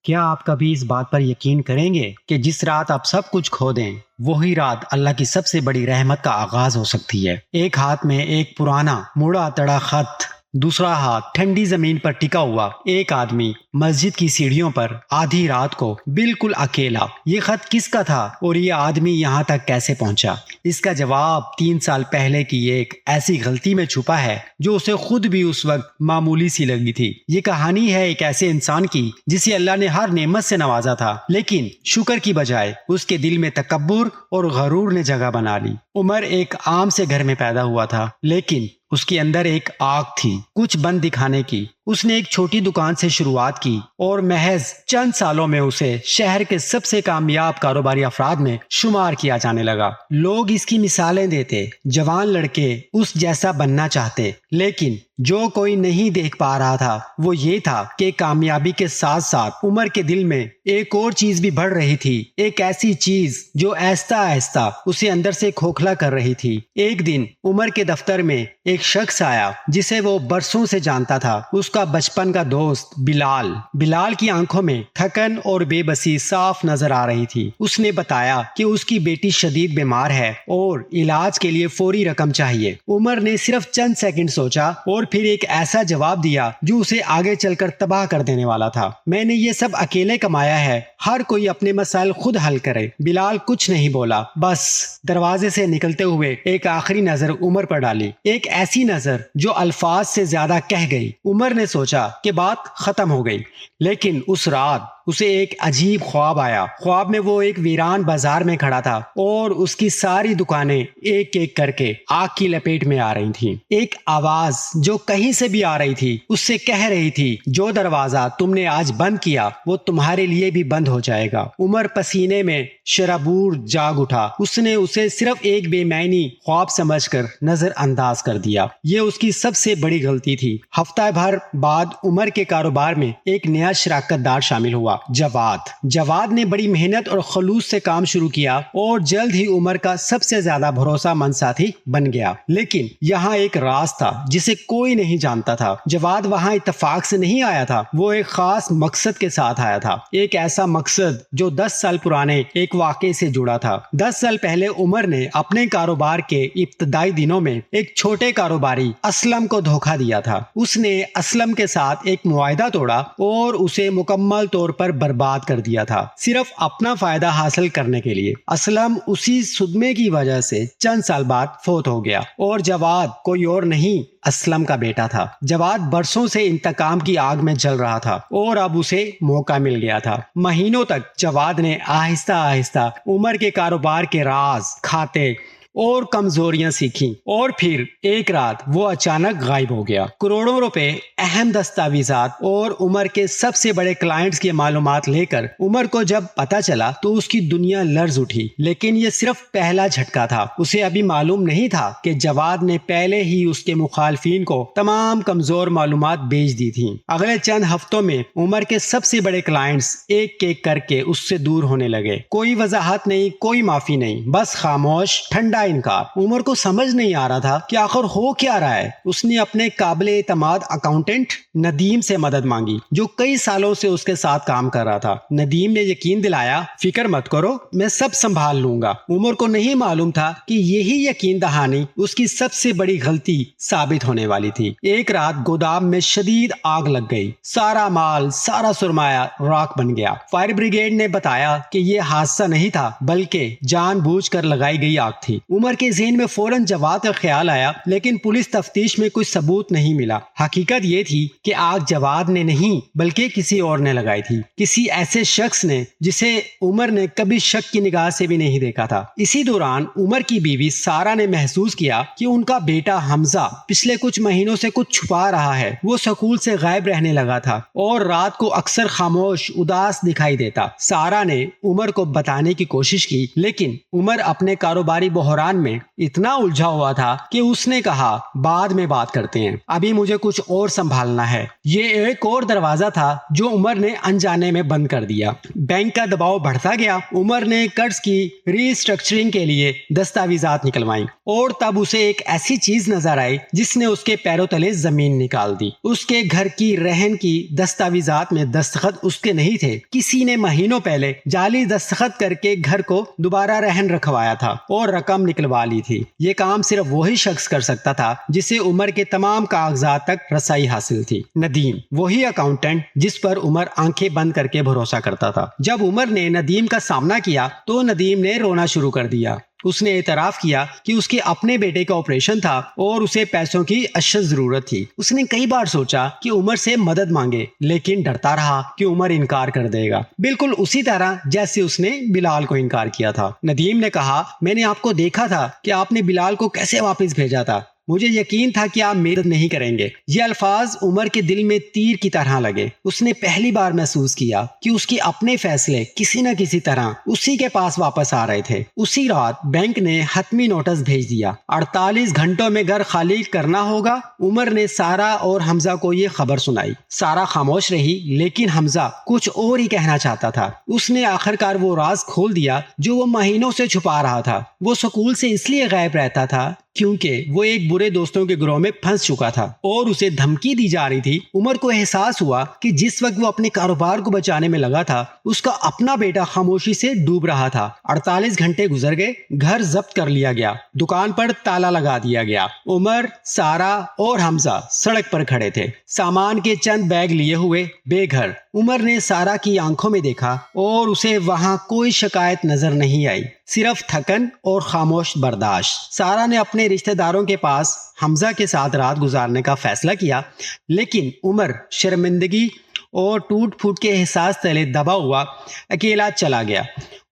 کیا آپ کبھی اس بات پر یقین کریں گے کہ جس رات آپ سب کچھ کھو دیں وہی رات اللہ کی سب سے بڑی رحمت کا آغاز ہو سکتی ہے؟ ایک ہاتھ میں ایک پرانا مڑا تڑا خط، دوسرا ہاتھ ٹھنڈی زمین پر ٹکا ہوا ایک آدمی مسجد کی سیڑھیوں پر آدھی رات کو بالکل اکیلا۔ یہ خط کس کا تھا اور یہ آدمی یہاں تک کیسے پہنچا؟ اس کا جواب 3 سال پہلے کی ایک ایسی غلطی میں چھپا ہے جو اسے خود بھی اس وقت معمولی سی لگی تھی۔ یہ کہانی ہے ایک ایسے انسان کی جسے اللہ نے ہر نعمت سے نوازا تھا، لیکن شکر کی بجائے اس کے دل میں تکبر اور غرور نے جگہ بنا لی۔ عمر ایک عام سے گھر میں پیدا ہوا تھا، لیکن اس کے اندر ایک آگ تھی کچھ بند دکھانے کی۔ اس نے ایک چھوٹی دکان سے شروعات کی اور محض چند سالوں میں اسے شہر کے سب سے کامیاب کاروباری افراد میں شمار کیا جانے لگا۔ لوگ اس کی مثالیں دیتے، جوان لڑکے اس جیسا بننا چاہتے، لیکن جو کوئی نہیں دیکھ پا رہا تھا وہ یہ تھا کہ کامیابی کے ساتھ ساتھ عمر کے دل میں ایک اور چیز بھی بڑھ رہی تھی، ایک ایسی چیز جو آہستہ آہستہ اسے اندر سے کھوکھلا کر رہی تھی۔ ایک دن عمر کے دفتر میں ایک شخص آیا جسے وہ برسوں سے جانتا تھا، اس کا بچپن کا دوست بلال۔ بلال کی آنکھوں میں تھکن اور بے بسی صاف نظر آ رہی تھی۔ اس نے بتایا کہ اس کی بیٹی شدید بیمار ہے اور علاج کے لیے فوری رقم چاہیے۔ عمر نے صرف چند سیکنڈ سوچا اور پھر ایک ایسا جواب دیا جو اسے آگے چل کر تباہ کر دینے والا تھا۔ میں نے یہ سب اکیلے کمایا ہے، ہر کوئی اپنے مسائل خود حل کرے۔ بلال کچھ نہیں بولا، بس دروازے سے نکلتے ہوئے ایک آخری نظر عمر پر ڈالی، ایک ایسی نظر جو الفاظ سے زیادہ کہہ گئی۔ عمر نے سوچا کہ بات ختم ہو گئی، لیکن اس رات اسے ایک عجیب خواب آیا۔ خواب میں وہ ایک ویران بازار میں کھڑا تھا اور اس کی ساری دکانیں ایک ایک کر کے آگ کی لپیٹ میں آ رہی تھیں۔ ایک آواز جو کہیں سے بھی آ رہی تھی اس سے کہہ رہی تھی، جو دروازہ تم نے آج بند کیا وہ تمہارے لیے بھی بند ہو جائے گا۔ عمر پسینے میں شرابور جاگ اٹھا۔ اس نے اسے صرف ایک بے معنی خواب سمجھ کر نظر انداز کر دیا۔ یہ اس کی سب سے بڑی غلطی تھی۔ ہفتہ بھر بعد عمر کے کاروبار میں ایک نیا شراکت دار شامل ہوا، جواد نے بڑی محنت اور خلوص سے کام شروع کیا اور جلد ہی عمر کا سب سے زیادہ بھروسہ مند ساتھی بن گیا۔ لیکن یہاں ایک راز تھا جسے کوئی نہیں جانتا تھا۔ جواد وہاں اتفاق سے نہیں آیا تھا، وہ ایک خاص مقصد کے ساتھ آیا تھا، ایک ایسا مقصد جو 10 سال پرانے ایک واقعے سے جڑا تھا۔ 10 سال پہلے عمر نے اپنے کاروبار کے ابتدائی دنوں میں ایک چھوٹے کاروباری اسلم کو دھوکہ دیا تھا۔ اس نے اسلم کے ساتھ ایک معاہدہ توڑا اور اسے مکمل طور پر برباد کر دیا تھا، صرف اپنا فائدہ حاصل کرنے کے لیے۔ اسلم اسی صدمے کی وجہ سے چند سال بعد فوت ہو گیا اور جواد کوئی اور نہیں، اسلم کا بیٹا تھا۔ جواد برسوں سے انتقام کی آگ میں جل رہا تھا اور اب اسے موقع مل گیا تھا۔ مہینوں تک جواد نے آہستہ آہستہ عمر کے کاروبار کے راز، کھاتے اور کمزوریاں سیکھیں، اور پھر ایک رات وہ اچانک غائب ہو گیا۔ کروڑوں روپے، اہم دستاویزات اور عمر کے سب سے بڑے کلائنٹس کی معلومات لے کر عمر کو جب پتا چلا تو اس کی دنیا لرز اٹھی۔ لیکن یہ صرف پہلا جھٹکا تھا۔ اسے ابھی معلوم نہیں تھا کہ جواد نے پہلے ہی اس کے مخالفین کو تمام کمزور معلومات بیچ دی تھیں۔ اگلے چند ہفتوں میں عمر کے سب سے بڑے کلائنٹس ایک ایک کر کے اس سے دور ہونے لگے۔ کوئی وضاحت نہیں، کوئی معافی نہیں، بس خاموش ٹھنڈا انکار۔ عمر کو سمجھ نہیں آ رہا تھا کہ آخر ہو کیا رہا ہے۔ اس نے اپنے قابل اعتماد اکاؤنٹنٹ ندیم سے مدد مانگی جو کئی سالوں سے اس کے ساتھ کام کر رہا تھا۔ ندیم نے یقین دلایا، فکر مت کرو، میں سب سنبھال لوں گا۔ عمر کو نہیں معلوم تھا کہ یہی یقین دہانی اس کی سب سے بڑی غلطی ثابت ہونے والی تھی۔ ایک رات گودام میں شدید آگ لگ گئی، سارا مال، سارا سرمایہ راکھ بن گیا۔ فائر بریگیڈ نے بتایا کہ یہ حادثہ نہیں تھا بلکہ جان بوجھ کر لگائی گئی آگ تھی۔ عمر کے ذہن میں فوراً جواد کا خیال آیا، لیکن پولیس تفتیش میں کوئی ثبوت نہیں ملا۔ حقیقت یہ تھی کہ آگ جواد نے نہیں بلکہ کسی اور نے لگائی تھی، کسی ایسے شخص نے جسے عمر نے کبھی شک کی نگاہ سے بھی نہیں دیکھا تھا۔ اسی دوران عمر کی بیوی سارا نے محسوس کیا کہ ان کا بیٹا حمزہ پچھلے کچھ مہینوں سے کچھ چھپا رہا ہے۔ وہ سکول سے غائب رہنے لگا تھا اور رات کو اکثر خاموش، اداس دکھائی دیتا۔ سارا نے عمر کو بتانے کی کوشش کی، لیکن عمر اپنے کاروباری بحران میں اتنا الجھا ہوا تھا کہ اس نے کہا بعد میں بات کرتے ہیں، ابھی مجھے کچھ اور سنبھالنا ہے۔ یہ ایک اور دروازہ تھا جو عمر نے انجانے میں بند کر دیا۔ بینک کا دباؤ بڑھتا گیا۔ عمر نے قرض کی ری اسٹرکچرنگ کے لیے دستاویزات نکلوائیں اور تب اسے ایک ایسی چیز نظر آئی جس نے اس کے پیروں تلے زمین نکال دی۔ اس کے گھر کی رہن کی دستاویزات میں دستخط اس کے نہیں تھے۔ کسی نے مہینوں پہلے جعلی دستخط کر کے گھر کو دوبارہ رہن رکھوایا تھا اور رقم نکلوا لی تھی۔ یہ کام صرف وہی شخص کر سکتا تھا جسے عمر کے تمام کاغذات تک رسائی حاصل تھی۔ ندیم، وہی اکاؤنٹنٹ جس پر عمر آنکھیں بند کر کے بھروسہ کرتا تھا۔ جب عمر نے ندیم کا سامنا کیا تو ندیم نے رونا شروع کر دیا۔ اس نے اعتراف کیا کہ اس کے اپنے بیٹے کا آپریشن تھا اور اسے پیسوں کی اشد ضرورت تھی۔ اس نے کئی بار سوچا کہ عمر سے مدد مانگے، لیکن ڈرتا رہا کہ عمر انکار کر دے گا، بالکل اسی طرح جیسے اس نے بلال کو انکار کیا تھا۔ ندیم نے کہا، میں نے آپ کو دیکھا تھا کہ آپ نے بلال کو کیسے واپس بھیجا تھا، مجھے یقین تھا کہ آپ مدد نہیں کریں گے۔ یہ الفاظ عمر کے دل میں تیر کی طرح لگے۔ اس نے پہلی بار محسوس کیا کہ اس کے اپنے فیصلے کسی نہ کسی طرح اسی کے پاس واپس آ رہے تھے۔ اسی رات بینک نے حتمی نوٹس بھیج دیا، 48 گھنٹوں میں گھر خالی کرنا ہوگا۔ عمر نے سارا اور حمزہ کو یہ خبر سنائی۔ سارا خاموش رہی، لیکن حمزہ کچھ اور ہی کہنا چاہتا تھا۔ اس نے آخرکار وہ راز کھول دیا جو وہ مہینوں سے چھپا رہا تھا۔ وہ سکول سے اس لیے غائب رہتا تھا کیونکہ وہ ایک برے دوستوں کے گروہ میں پھنس چکا تھا اور اسے دھمکی دی جا رہی تھی۔ عمر کو احساس ہوا کہ جس وقت وہ اپنے کاروبار کو بچانے میں لگا تھا، اس کا اپنا بیٹا خاموشی سے ڈوب رہا تھا۔ 48 گھنٹے گزر گئے، گھر ضبط کر لیا گیا، دکان پر تالا لگا دیا گیا۔ عمر، سارا اور حمزہ سڑک پر کھڑے تھے، سامان کے چند بیگ لیے ہوئے، بے گھر۔ عمر نے سارا کی آنکھوں میں دیکھا اور اسے وہاں کوئی شکایت نظر نہیں آئی، صرف تھکن اور خاموش برداشت۔ سارا نے اپنے رشتہ داروں کے پاس حمزہ کے ساتھ رات گزارنے کا فیصلہ کیا، لیکن عمر شرمندگی اور ٹوٹ پھوٹ کے احساس تلے دبا ہوا اکیلا چلا گیا۔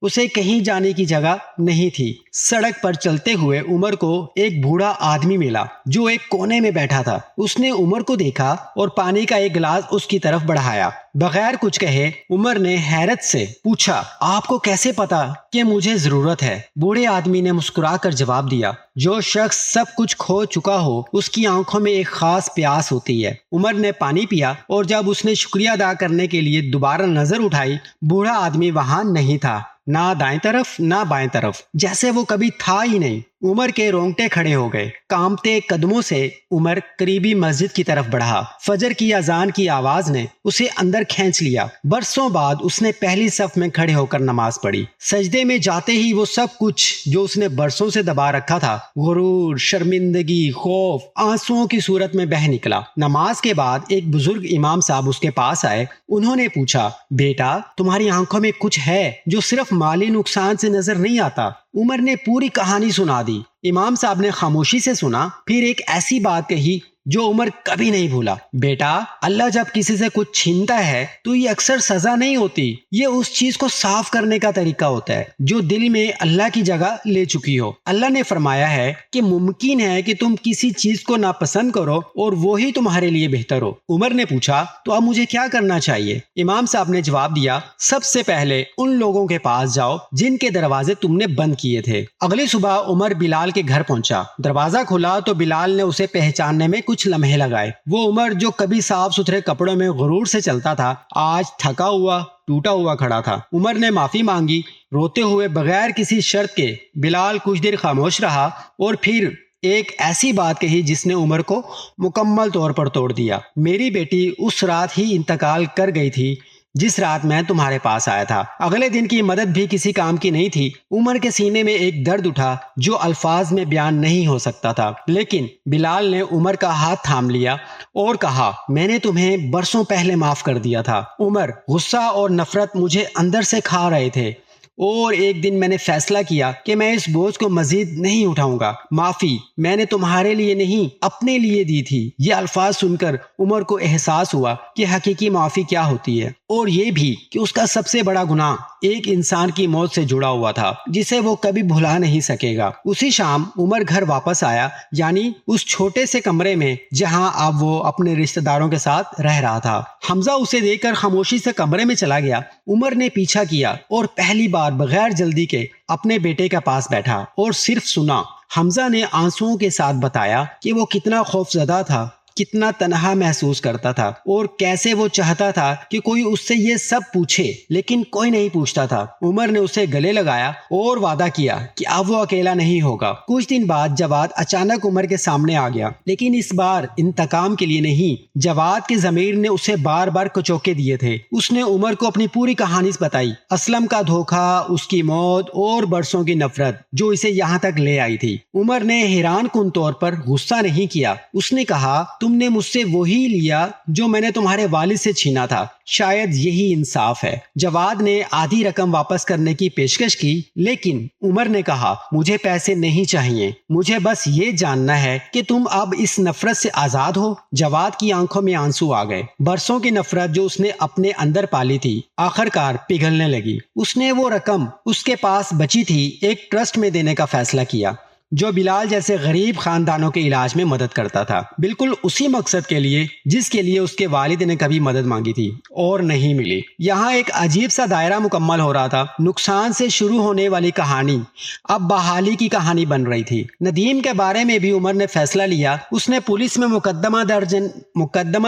اسے کہیں جانے کی جگہ نہیں تھی۔ سڑک پر چلتے ہوئے عمر کو ایک بوڑھا آدمی ملا جو ایک کونے میں بیٹھا تھا۔ اس نے عمر کو دیکھا اور پانی کا ایک گلاس اس کی طرف بڑھایا۔ بغیر کچھ کہے عمر نے حیرت سے پوچھا، آپ کو کیسے پتا کہ مجھے ضرورت ہے؟ بوڑھے آدمی نے مسکرا کر جواب دیا، جو شخص سب کچھ کھو چکا ہو اس کی آنکھوں میں ایک خاص پیاس ہوتی ہے۔ عمر نے پانی پیا اور جب اس نے شکریہ ادا کرنے کے لیے دوبارہ نظر اٹھائی، بوڑھا آدمی وہاں نہیں تھا، نہ دائیں طرف نہ بائیں طرف، جیسے وہ کبھی تھا ہی نہیں۔ عمر کے رونگٹے کھڑے ہو گئے۔ کانپتے قدموں سے عمر قریبی مسجد کی طرف بڑھا۔ فجر کی اذان کی آواز نے اسے اندر کھینچ لیا۔ برسوں بعد اس نے پہلی صف میں کھڑے ہو کر نماز پڑھی۔ سجدے میں جاتے ہی وہ سب کچھ جو اس نے برسوں سے دبا رکھا تھا، غرور، شرمندگی، خوف، آنسوؤں کی صورت میں بہہ نکلا۔ نماز کے بعد ایک بزرگ امام صاحب اس کے پاس آئے۔ انہوں نے پوچھا، بیٹا تمہاری آنکھوں میں کچھ ہے جو صرف مالی نقصان سے نظر نہیں آتا؟ عمر نے پوری کہانی سنا دی۔ امام صاحب نے خاموشی سے سنا، پھر ایک ایسی بات کہی جو عمر کبھی نہیں بھولا۔ بیٹا، اللہ جب کسی سے کچھ چھینتا ہے تو یہ اکثر سزا نہیں ہوتی، یہ اس چیز کو صاف کرنے کا طریقہ ہوتا ہے جو دل میں اللہ کی جگہ لے چکی ہو۔ اللہ نے فرمایا ہے کہ ممکن ہے کہ تم کسی چیز کو ناپسند کرو اور وہی تمہارے لیے بہتر ہو۔ عمر نے پوچھا، تو اب مجھے کیا کرنا چاہیے؟ امام صاحب نے جواب دیا، سب سے پہلے ان لوگوں کے پاس جاؤ جن کے دروازے تم نے بند کیے تھے۔ اگلی صبح عمر بلال کے گھر پہنچا۔ دروازہ کھلا تو بلال نے اسے پہچاننے میں کچھ لمحے لگائے۔ وہ عمر جو کبھی صاف ستھرے کپڑوں میں غرور سے چلتا تھا، آج تھکا ہوا، ٹوٹا ہوا کھڑا تھا۔ عمر نے معافی مانگی، روتے ہوئے بغیر کسی شرط کے۔ بلال کچھ دیر خاموش رہا اور پھر ایک ایسی بات کہی جس نے عمر کو مکمل طور پر توڑ دیا۔ میری بیٹی اس رات ہی انتقال کر گئی تھی جس رات میں تمہارے پاس آیا تھا۔ اگلے دن کی مدد بھی کسی کام کی نہیں تھی۔ عمر کے سینے میں ایک درد اٹھا جو الفاظ میں بیان نہیں ہو سکتا تھا، لیکن بلال نے عمر کا ہاتھ تھام لیا اور کہا، میں نے تمہیں برسوں پہلے معاف کر دیا تھا۔ عمر، غصہ اور نفرت مجھے اندر سے کھا رہے تھے اور ایک دن میں نے فیصلہ کیا کہ میں اس بوجھ کو مزید نہیں اٹھاؤں گا۔ معافی میں نے تمہارے لیے نہیں، اپنے لیے دی تھی۔ یہ الفاظ سن کر عمر کو احساس ہوا کہ حقیقی معافی کیا ہوتی ہے۔ اور یہ بھی کہ اس کا سب سے بڑا گناہ ایک انسان کی موت سے جڑا ہوا تھا جسے وہ کبھی بھلا نہیں سکے گا۔ اسی شام عمر گھر واپس آیا، یعنی اس چھوٹے سے کمرے میں جہاں اب وہ اپنے رشتہ داروں کے ساتھ رہ رہا تھا۔ حمزہ اسے دیکھ کر خاموشی سے کمرے میں چلا گیا۔ عمر نے پیچھا کیا اور پہلی بار بغیر جلدی کے اپنے بیٹے کے پاس بیٹھا اور صرف سنا۔ حمزہ نے آنسوؤں کے ساتھ بتایا کہ وہ کتنا خوفزدہ تھا، کتنا تنہا محسوس کرتا تھا اور کیسے وہ چاہتا تھا کہ کوئی اس سے یہ سب پوچھے، لیکن کوئی نہیں پوچھتا تھا۔ عمر نے اسے گلے لگایا اور وعدہ کیا کہ اب وہ اکیلا نہیں ہوگا۔ کچھ دن بعد جواد اچانک عمر کے سامنے آ گیا، لیکن اس بار انتقام کے لیے نہیں۔ جواد کی ضمیر نے اسے بار بار کچوکے دیے تھے۔ اس نے عمر کو اپنی پوری کہانی بتائی، اسلم کا دھوکہ، اس کی موت اور برسوں کی نفرت جو اسے یہاں تک لے آئی تھی۔ عمر نے حیران کن طور پر غصہ نہیں کیا۔ اس نے کہا، تم نے مجھ سے وہی لیا جو میں نے تمہارے والد سے چھینا تھا، شاید یہی انصاف ہے۔ جواد نے آدھی رقم واپس کرنے کی پیشکش کی، لیکن عمر نے کہا، مجھے پیسے نہیں چاہیے، مجھے بس یہ جاننا ہے کہ تم اب اس نفرت سے آزاد ہو۔ جواد کی آنکھوں میں آنسو آ گئے۔ برسوں کی نفرت جو اس نے اپنے اندر پالی تھی آخر کار پگھلنے لگی۔ اس نے وہ رقم اس کے پاس بچی تھی ایک ٹرسٹ میں دینے کا فیصلہ کیا جو بلال جیسے غریب خاندانوں کے علاج میں مدد کرتا تھا، بالکل اسی مقصد کے لیے جس کے لیے اس کے والد نے کبھی مدد مانگی تھی اور نہیں ملی۔ یہاں ایک عجیب سا دائرہ مکمل ہو رہا تھا۔ نقصان سے شروع ہونے والی کہانی اب بحالی کی کہانی بن رہی تھی۔ ندیم کے بارے میں بھی عمر نے فیصلہ لیا۔ اس نے پولیس میں مقدمہ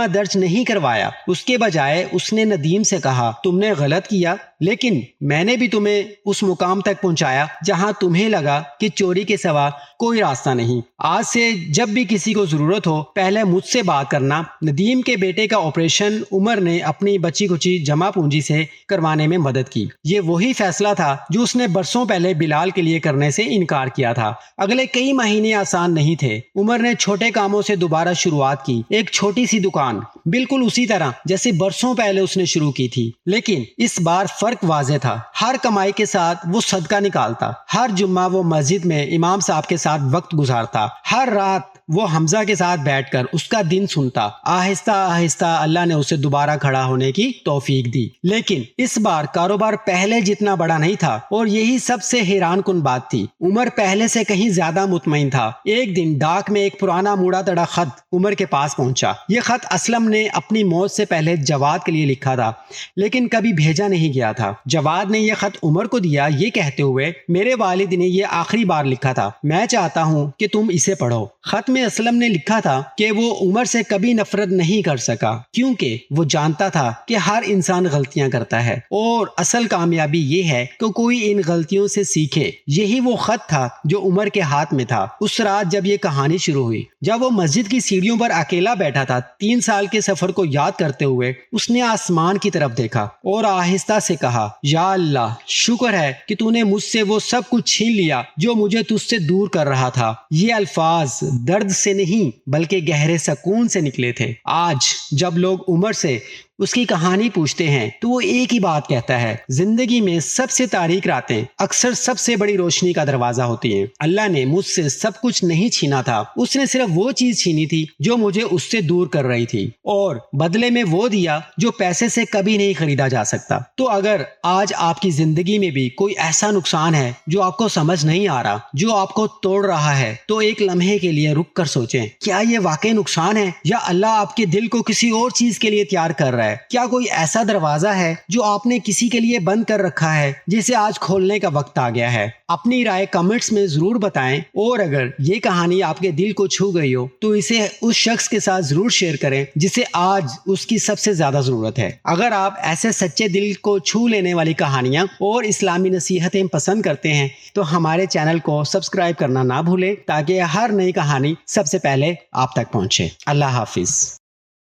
درج نہیں کروایا، اس کے بجائے اس نے ندیم سے کہا، تم نے غلط کیا، لیکن میں نے بھی تمہیں اس مقام تک پہنچایا جہاں تمہیں لگا کہ چوری کے سوا کوئی راستہ نہیں۔ آج سے جب بھی کسی کو ضرورت ہو پہلے مجھ سے بات کرنا۔ ندیم کے بیٹے کا آپریشن عمر نے اپنی بچی کچی جمع پونجی سے کروانے میں مدد کی۔ یہ وہی فیصلہ تھا جو اس نے برسوں پہلے بلال کے لیے کرنے سے انکار کیا تھا۔ اگلے کئی مہینے آسان نہیں تھے۔ عمر نے چھوٹے کاموں سے دوبارہ شروعات کی، ایک چھوٹی سی دکان، بالکل اسی طرح جیسے برسوں پہلے اس نے شروع کی تھی، لیکن اس بار فرق واضح تھا۔ ہر کمائی کے ساتھ وہ صدقہ نکالتا، ہر جمعہ وہ مسجد میں امام صاحب کے ساتھ وقت گزارتا، ہر رات وہ حمزہ کے ساتھ بیٹھ کر اس کا دن سنتا۔ آہستہ آہستہ اللہ نے اسے دوبارہ کھڑا ہونے کی توفیق دی، لیکن اس بار کاروبار پہلے جتنا بڑا نہیں تھا، اور یہی سب سے حیران کن بات تھی۔ عمر پہلے سے کہیں زیادہ مطمئن تھا۔ ایک دن ڈاک میں ایک پرانا موڑا تڑا خط عمر کے پاس پہنچا۔ یہ خط اسلم نے اپنی موت سے پہلے جواد کے لیے لکھا تھا، لیکن کبھی بھیجا نہیں گیا تھا۔ جواد نے یہ خط عمر کو دیا، یہ کہتے ہوئے، میرے والد نے یہ آخری بار لکھا تھا، میں چاہتا ہوں کہ تم اسے پڑھو۔ خط میں اسلم نے لکھا تھا کہ وہ عمر سے کبھی نفرت نہیں کر سکا، کیونکہ وہ جانتا تھا کہ ہر انسان غلطیاں کرتا ہے اور اصل کامیابی یہ ہے کہ کوئی ان غلطیوں سے سیکھے۔ یہی وہ خط تھا جو عمر کے ہاتھ میں تھا اس رات جب یہ کہانی شروع ہوئی۔ جب وہ مسجد کی سیڑھیوں پر اکیلا بیٹھا تھا، 3 سال کے سفر کو یاد کرتے ہوئے، اس نے آسمان کی طرف دیکھا اور آہستہ سے کہا، یا اللہ، شکر ہے کہ تو نے مجھ سے وہ سب کچھ چھین لیا جو مجھے تجھ سے دور کر رہا تھا۔ یہ الفاظ درد سے نہیں بلکہ گہرے سکون سے نکلے تھے۔ آج جب لوگ عمر سے اس کی کہانی پوچھتے ہیں تو وہ ایک ہی بات کہتا ہے، زندگی میں سب سے تاریک راتیں اکثر سب سے بڑی روشنی کا دروازہ ہوتی ہیں۔ اللہ نے مجھ سے سب کچھ نہیں چھینا تھا، اس نے صرف وہ چیز چھینی تھی جو مجھے اس سے دور کر رہی تھی، اور بدلے میں وہ دیا جو پیسے سے کبھی نہیں خریدا جا سکتا۔ تو اگر آج آپ کی زندگی میں بھی کوئی ایسا نقصان ہے جو آپ کو سمجھ نہیں آ رہا، جو آپ کو توڑ رہا ہے، تو ایک لمحے کے لیے رک کر سوچیں، کیا یہ واقعی نقصان ہے یا اللہ آپ کے دل کو کسی اور چیز کے لیے تیار کر رہا ہے؟ کیا کوئی ایسا دروازہ ہے جو آپ نے کسی کے لیے بند کر رکھا ہے جسے آج کھولنے کا وقت آ گیا ہے؟ اپنی رائے کمنٹس میں ضرور بتائیں، اور اگر یہ کہانی آپ کے دل کو چھو گئی ہو تو اسے اس شخص کے ساتھ ضرور شیئر کریں جسے آج اس کی سب سے زیادہ ضرورت ہے۔ اگر آپ ایسے سچے دل کو چھو لینے والی کہانیاں اور اسلامی نصیحتیں پسند کرتے ہیں تو ہمارے چینل کو سبسکرائب کرنا نہ بھولیں تاکہ ہر نئی کہانی سب سے پہلے آپ تک پہنچے۔ اللہ حافظ۔